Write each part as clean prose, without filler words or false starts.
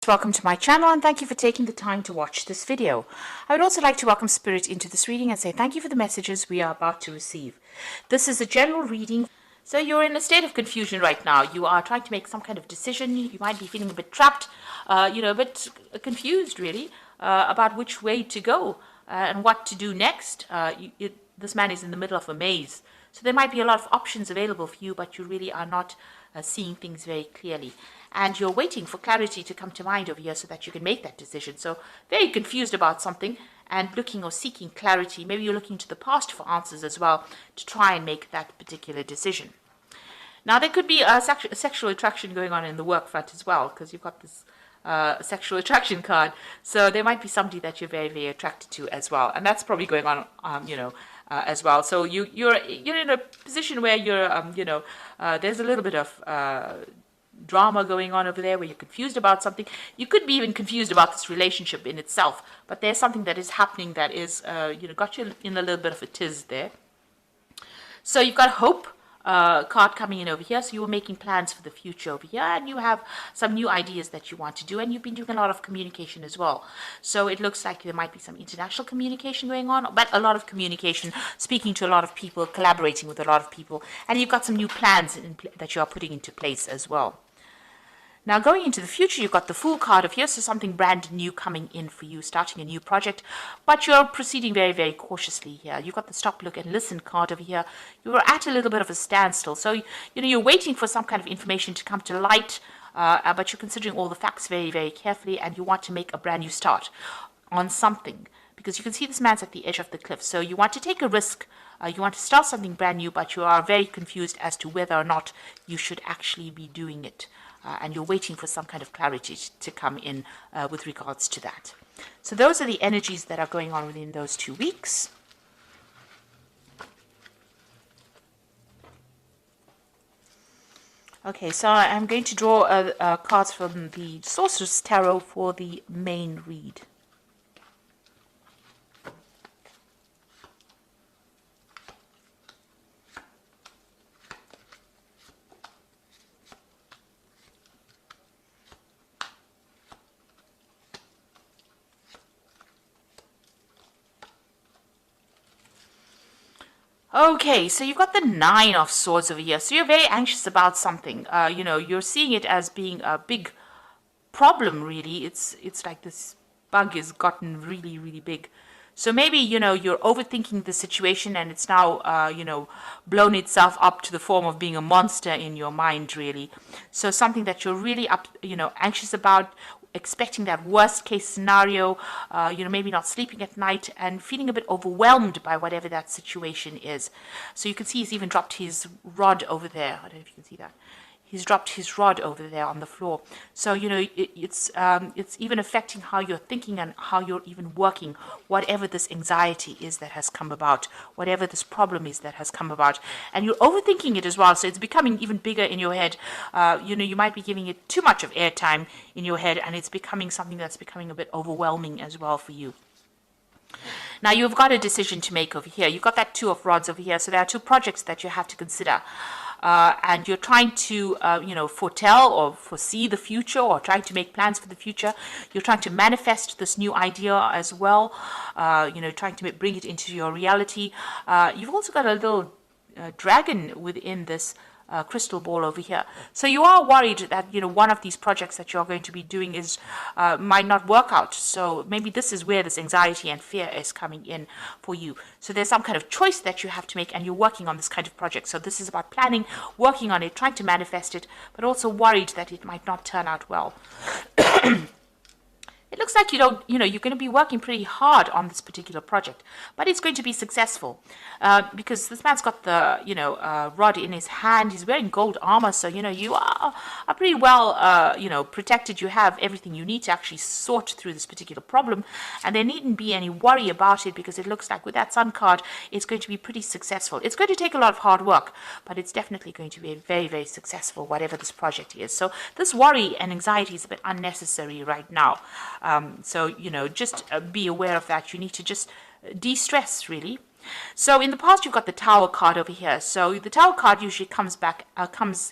Welcome to my channel and thank you for taking the time to watch this video. I would also like to welcome Spirit into this reading and say thank you for the messages we are about to receive. This is a general reading. So you're in a state of confusion right now. You are trying to make some kind of decision. You might be feeling a bit trapped, a bit confused really about which way to go and what to do next. This man is in the middle of a maze. So there might be a lot of options available for you, but you really are not seeing things very clearly. And you're waiting for clarity to come to mind over here so that you can make that decision. So very confused about something and looking or seeking clarity. Maybe you're looking to the past for answers as well to try and make that particular decision. Now, there could be a sexual attraction going on in the work front as well, because you've got this sexual attraction card. So there might be somebody that you're very, very attracted to as well. And that's probably going on, as well. So you're in a position where you're, there's a little bit of drama going on over there where you're confused about something. You could be even confused about this relationship in itself, but there's something that is happening that is, got you in a little bit of a tiz there. So you've got hope card coming in over here. So you were making plans for the future over here, and you have some new ideas that you want to do, and you've been doing a lot of communication as well. So it looks like there might be some international communication going on, but a lot of communication, speaking to a lot of people, collaborating with a lot of people, and you've got some new plans that you are putting into place as well. Now, going into the future, you've got the Fool card of here, so something brand new coming in for you, starting a new project, but you're proceeding very, very cautiously here. You've got the Stop, Look, and Listen card over here. You're at a little bit of a standstill, so you're waiting for some kind of information to come to light, but you're considering all the facts very, very carefully, and you want to make a brand new start on something, because you can see this man's at the edge of the cliff, so you want to take a risk. You want to start something brand new, but you are very confused as to whether or not you should actually be doing it. And you're waiting for some kind of clarity to come in with regards to that. So those are the energies that are going on within those 2 weeks. Okay, so I'm going to draw cards from the Sorcerer's Tarot for the main read. Okay, so you've got the Nine of Swords over here. So you're very anxious about something. You're seeing it as being a big problem, really. It's like this bug has gotten really, really big. So maybe, you're overthinking the situation and it's now, blown itself up to the form of being a monster in your mind, really. So something that you're really anxious about, expecting that worst case scenario, maybe not sleeping at night and feeling a bit overwhelmed by whatever that situation is. So you can see he's even dropped his rod over there. I don't know if you can see that. He's dropped his rod over there on the floor. So, it's even affecting how you're thinking and how you're even working, whatever this anxiety is that has come about, whatever this problem is that has come about. And you're overthinking it as well, so it's becoming even bigger in your head. You might be giving it too much of airtime in your head, and it's becoming something that's becoming a bit overwhelming as well for you. Now, you've got a decision to make over here. You've got that Two of Rods over here, so there are two projects that you have to consider. And you're trying to, foretell or foresee the future, or trying to make plans for the future. You're trying to manifest this new idea as well, trying to bring it into your reality. You've also got a little dragon within this crystal ball over here. So you are worried that, one of these projects that you're going to be doing is might not work out. So maybe this is where this anxiety and fear is coming in for you. So there's some kind of choice that you have to make, and you're working on this kind of project. So this is about planning, working on it, trying to manifest it, but also worried that it might not turn out well. It looks like you're going to be working pretty hard on this particular project, but it's going to be successful because this man's got the, rod in his hand. He's wearing gold armor, so, you are pretty well, protected. You have everything you need to actually sort through this particular problem, and there needn't be any worry about it because it looks like with that Sun card, it's going to be pretty successful. It's going to take a lot of hard work, but it's definitely going to be very, very successful, whatever this project is. So this worry and anxiety is a bit unnecessary right now. So, just be aware of that. You need to just de-stress, really. So in the past, you've got the Tower card over here. So the Tower card usually comes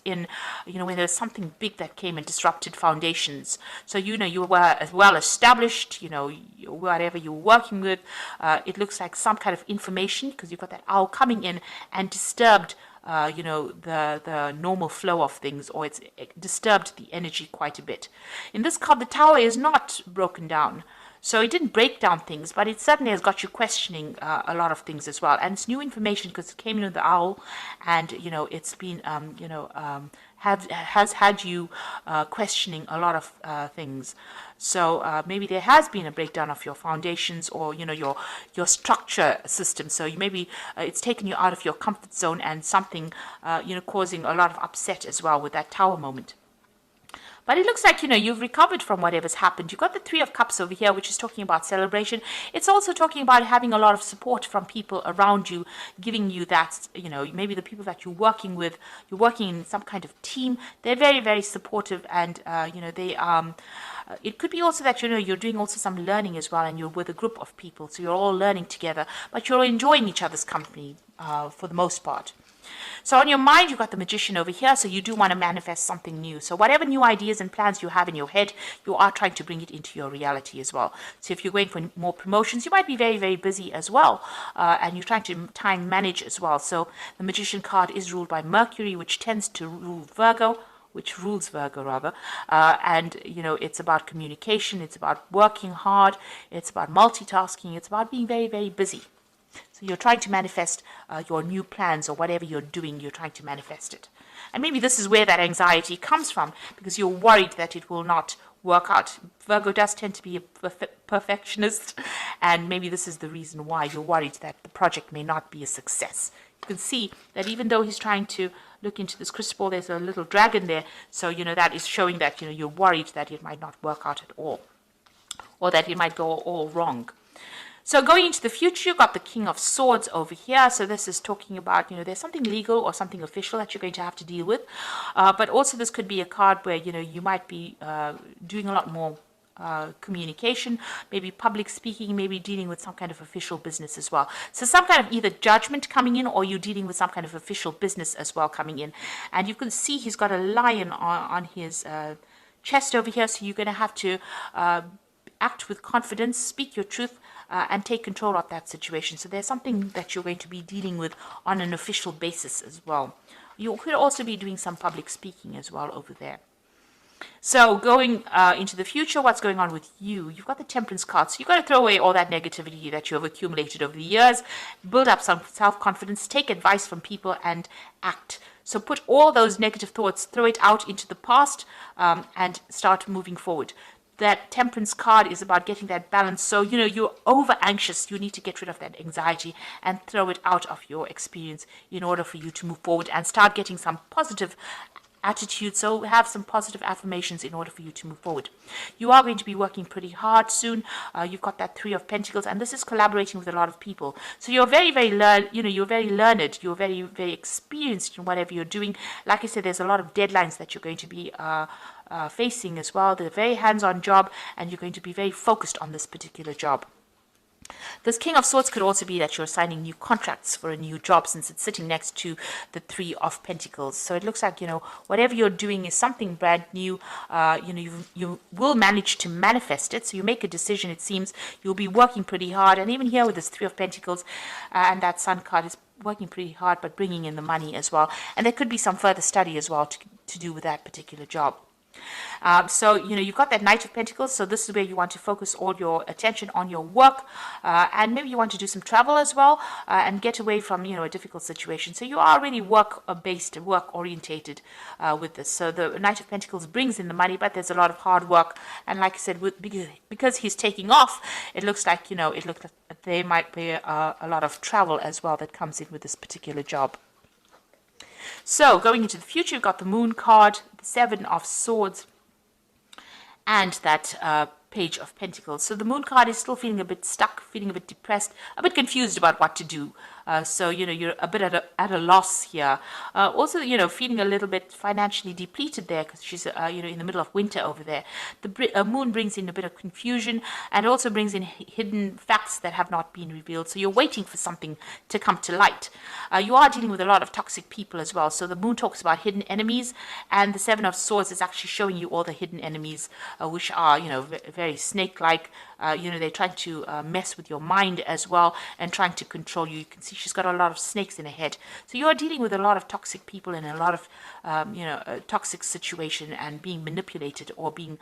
in, when there's something big that came and disrupted foundations. So, you were well established, whatever you're working with. It looks like some kind of information, because you've got that owl coming in and disturbed the normal flow of things, or it disturbed the energy quite a bit. In this card, the Tower is not broken down. So it didn't break down things, but it certainly has got you questioning a lot of things as well. And it's new information because it came in with the owl, and it's been has had you questioning a lot of things. So maybe there has been a breakdown of your foundations, or your structure system. So maybe it's taken you out of your comfort zone, and something causing a lot of upset as well with that Tower moment. But it looks like, you've recovered from whatever's happened. You've got the Three of Cups over here, which is talking about celebration. It's also talking about having a lot of support from people around you, giving you that, maybe the people that you're working with, you're working in some kind of team. They're very, very supportive, and, it could be also that, you're doing also some learning as well, and you're with a group of people. So you're all learning together, but you're enjoying each other's company for the most part. So on your mind, you've got the Magician over here, so you do want to manifest something new. So whatever new ideas and plans you have in your head, you are trying to bring it into your reality as well. So if you're going for more promotions, you might be very, very busy as well, and you're trying to time manage as well. So the Magician card is ruled by Mercury, which tends to rule Virgo, which rules Virgo rather, and it's about communication, it's about working hard, it's about multitasking, it's about being very, very busy. So you're trying to manifest your new plans, or whatever you're doing, you're trying to manifest it. And maybe this is where that anxiety comes from, because you're worried that it will not work out. Virgo does tend to be a perfectionist, and maybe this is the reason why you're worried that the project may not be a success. You can see that even though he's trying to look into this crystal ball, there's a little dragon there. So, that is showing that, you're worried that it might not work out at all, or that it might go all wrong. So going into the future, you've got the King of Swords over here. So this is talking about, there's something legal or something official that you're going to have to deal with. But also this could be a card where, you might be doing a lot more communication, maybe public speaking, maybe dealing with some kind of official business as well. So some kind of either judgment coming in, or you're dealing with some kind of official business as well coming in. And you can see he's got a lion on his chest over here. So you're going to have to act with confidence, speak your truth, and take control of that situation. So there's something that you're going to be dealing with on an official basis as well. You could also be doing some public speaking as well over there. So going into the future, what's going on with you? You've got the Temperance card. So you've got to throw away all that negativity that you have accumulated over the years, build up some self-confidence, take advice from people, and act. So put all those negative thoughts, throw it out into the past, and start moving forward. That Temperance card is about getting that balance. So, you're over anxious. You need to get rid of that anxiety and throw it out of your experience in order for you to move forward and start getting some positive attitude. So have some positive affirmations in order for you to move forward. You are going to be working pretty hard soon. You've got that Three of Pentacles, and this is collaborating with a lot of people. So you're very, very you're very learned. You're very, very experienced in whatever you're doing. Like I said, there's a lot of deadlines that you're going to be facing as well. They're a very hands-on job, and you're going to be very focused on this particular job. This King of Swords could also be that you're signing new contracts for a new job, since it's sitting next to the Three of Pentacles. So it looks like, whatever you're doing is something brand new. You will manage to manifest it. So you make a decision, it seems. You'll be working pretty hard. And even here with this Three of Pentacles and that Sun card is working pretty hard, but bringing in the money as well. And there could be some further study as well to do with that particular job. So, you've got that Knight of Pentacles. So this is where you want to focus all your attention on your work. And maybe you want to do some travel as well, and get away from, a difficult situation. So you are really work-based, work-orientated with this. So the Knight of Pentacles brings in the money, but there's a lot of hard work. And like I said, because he's taking off, it looks like, there might be a lot of travel as well that comes in with this particular job. So going into the future, you've got the Moon card, the Seven of Swords, and that Page of Pentacles. So the Moon card is still feeling a bit stuck, feeling a bit depressed, a bit confused about what to do. So, you're a bit at a loss here. Also, feeling a little bit financially depleted there because she's, in the middle of winter over there. The Moon brings in a bit of confusion and also brings in hidden facts that have not been revealed. So you're waiting for something to come to light. You are dealing with a lot of toxic people as well. So the Moon talks about hidden enemies, and the Seven of Swords is actually showing you all the hidden enemies, which are, very snake-like. They're trying to mess with your mind as well and trying to control you. You can see she's got a lot of snakes in her head. So you're dealing with a lot of toxic people in a lot of, a toxic situation and being manipulated or being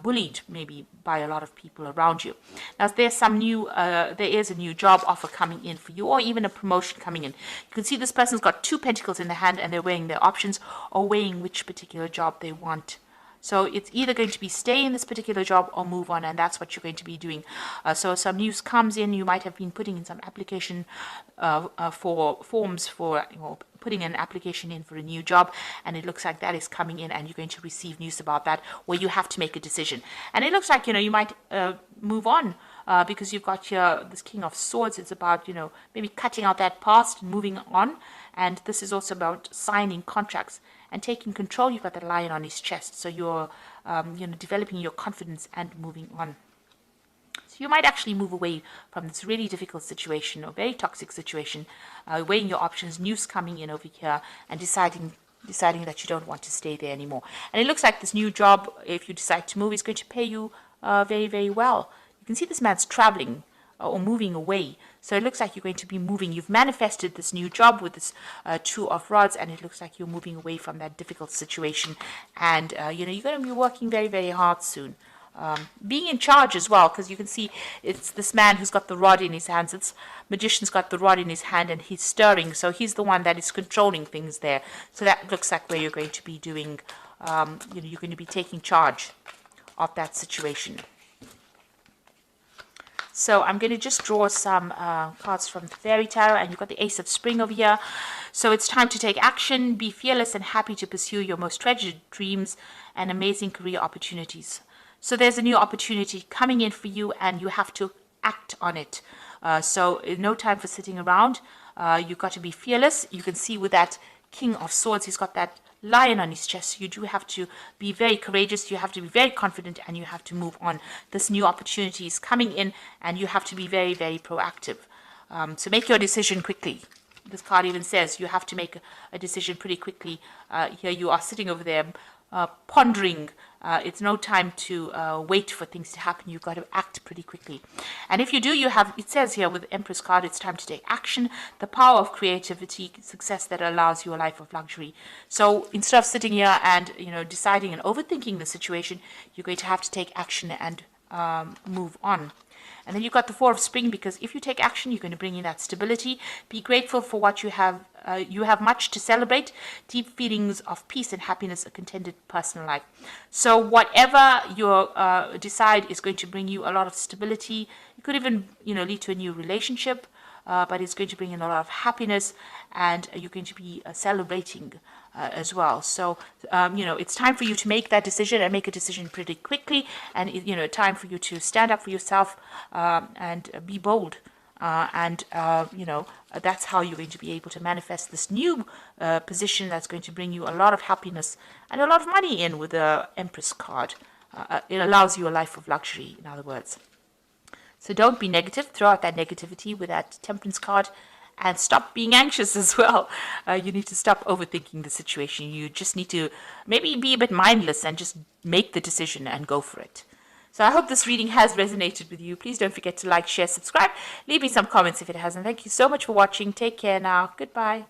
bullied maybe by a lot of people around you. Now, there's there is a new job offer coming in for you, or even a promotion coming in. You can see this person's got 2 pentacles in the hand and they're weighing their options or weighing which particular job they want. So it's either going to be stay in this particular job or move on, and that's what you're going to be doing. So some news comes in. You might have been putting in some application for forms for putting an application in for a new job, and it looks like that is coming in, and you're going to receive news about that where you have to make a decision. And it looks like you might move on. Because you've got here this King of Swords. It's about, maybe cutting out that past and moving on. And this is also about signing contracts and taking control. You've got the lion on his chest. So you're, developing your confidence and moving on. So you might actually move away from this really difficult situation or very toxic situation, weighing your options, news coming in over here, and deciding that you don't want to stay there anymore. And it looks like this new job, if you decide to move, is going to pay you very, very well. You can see this man's traveling or moving away. So it looks like you're going to be moving. You've manifested this new job with this 2 of Rods, and it looks like you're moving away from that difficult situation. And, you're going to be working very, very hard soon. Being in charge as well, because you can see it's this man who's got the rod in his hands. It's Magician's got the rod in his hand and he's stirring. So he's the one that is controlling things there. So that looks like where you're going to be doing, you're going to be taking charge of that situation. So I'm going to just draw some cards from the Fairy Tarot, and you've got the Ace of Spring over here. So it's time to take action, be fearless and happy to pursue your most treasured dreams and amazing career opportunities. So there's a new opportunity coming in for you, and you have to act on it. So no time for sitting around. You've got to be fearless. You can see with that King of Swords, he's got that lion on his chest. You do have to be very courageous. You have to be very confident, and you have to move on. This new opportunity is coming in, and you have to be very, very proactive. So make your decision quickly. This card even says you have to make a decision pretty quickly. Here you are sitting over there pondering. It's no time to wait for things to happen. You've got to act pretty quickly. And if you do, it says here with the Empress card, it's time to take action. The power of creativity, success that allows you a life of luxury. So instead of sitting here and, deciding and overthinking the situation, you're going to have to take action and move on. And then you've got the Four of Spring, because if you take action, you're going to bring in that stability. Be grateful for what you have. You have much to celebrate. Deep feelings of peace and happiness, a contented personal life. So whatever you decide is going to bring you a lot of stability. It could even, lead to a new relationship. But it's going to bring in a lot of happiness, and you're going to be celebrating as well. So, it's time for you to make that decision, and make a decision pretty quickly, and, time for you to stand up for yourself and be bold. That's how you're going to be able to manifest this new position that's going to bring you a lot of happiness and a lot of money in with the Empress card. It allows you a life of luxury, in other words. So don't be negative. Throw out that negativity with that Temperance card, and stop being anxious as well. You need to stop overthinking the situation. You just need to maybe be a bit mindless and just make the decision and go for it. So I hope this reading has resonated with you. Please don't forget to like, share, subscribe. Leave me some comments if it hasn't. Thank you so much for watching. Take care now. Goodbye.